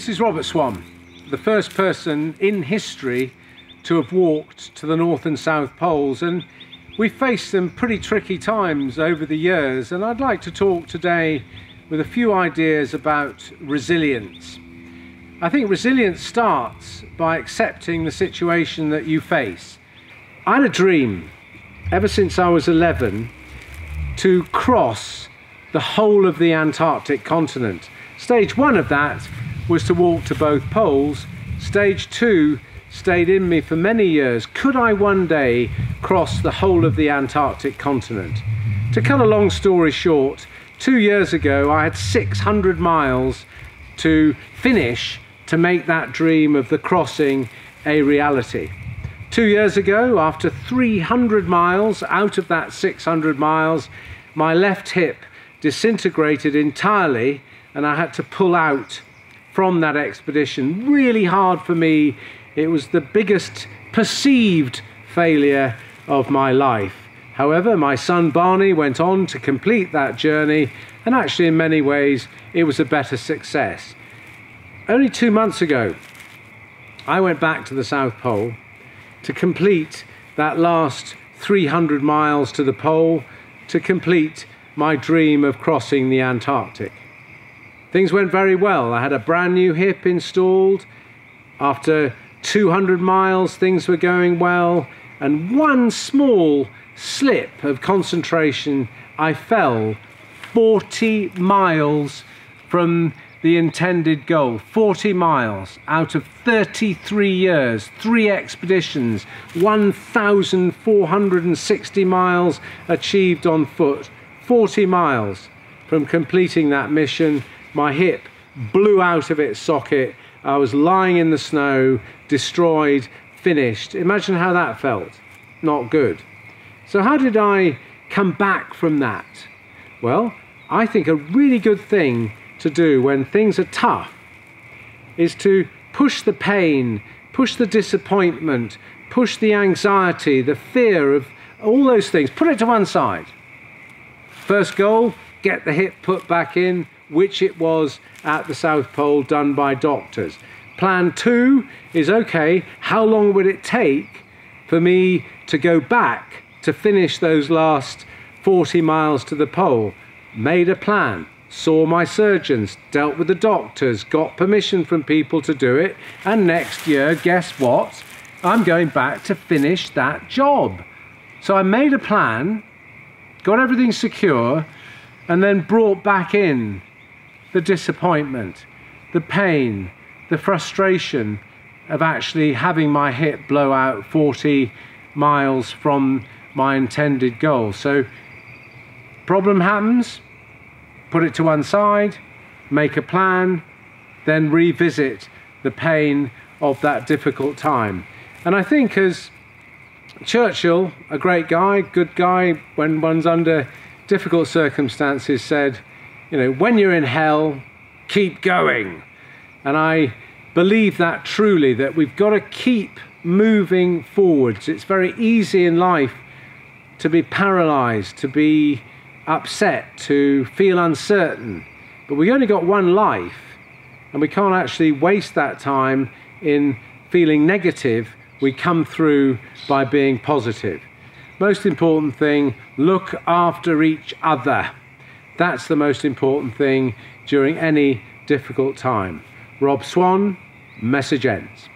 This is Robert Swan, the first person in history to have walked to the North and South Poles, and we've faced some pretty tricky times over the years, and I'd like to talk today with a few ideas about resilience. I think resilience starts by accepting the situation that you face. I had a dream ever since I was 11 to cross the whole of the Antarctic continent. Stage one of that was to walk to both poles. Stage two stayed in me for many years. Could I one day cross the whole of the Antarctic continent? To cut a long story short, 2 years ago I had 600 miles to finish to make that dream of the crossing a reality. 2 years ago, after 300 miles out of that 600 miles, my left hip disintegrated entirely and I had to pull out from that expedition. Really hard for me. It was the biggest perceived failure of my life. However, my son Barney went on to complete that journey, and actually in many ways it was a better success. Only 2 months ago I went back to the South Pole to complete that last 300 miles to the pole, to complete my dream of crossing the Antarctic. Things went very well. I had a brand new hip installed. After 200 miles things were going well, and one small slip of concentration, I fell 40 miles from the intended goal. 40 miles out of 33 years, 3 expeditions, 1,460 miles achieved on foot. 40 miles from completing that mission, my hip blew out of its socket. I was lying in the snow, destroyed, finished. Imagine how that felt. Not good. So how did I come back from that? Well, I think a really good thing to do when things are tough is to push the pain, push the disappointment, push the anxiety, the fear of all those things, put it to one side. First goal, get the hip put back in, which it was at the South Pole, done by doctors. Plan 2 is, okay, how long would it take for me to go back to finish those last 40 miles to the pole? Made a plan, saw my surgeons, dealt with the doctors, got permission from people to do it, and next year, guess what? I'm going back to finish that job. So I made a plan, got everything secure, and then brought back in the disappointment, the pain, the frustration of actually having my hip blow out 40 miles from my intended goal. So problem happens, put it to one side, make a plan, then revisit the pain of that difficult time. And I think, as Churchill, a great guy, good guy, when one's under difficult circumstances, said, you know, when you're in hell, keep going. And I believe that truly, that we've got to keep moving forwards. It's very easy in life to be paralyzed, to be upset, to feel uncertain. But we only got one life, and we can't actually waste that time in feeling negative. We come through by being positive. Most important thing, look after each other. That's the most important thing during any difficult time. Rob Swan, message ends.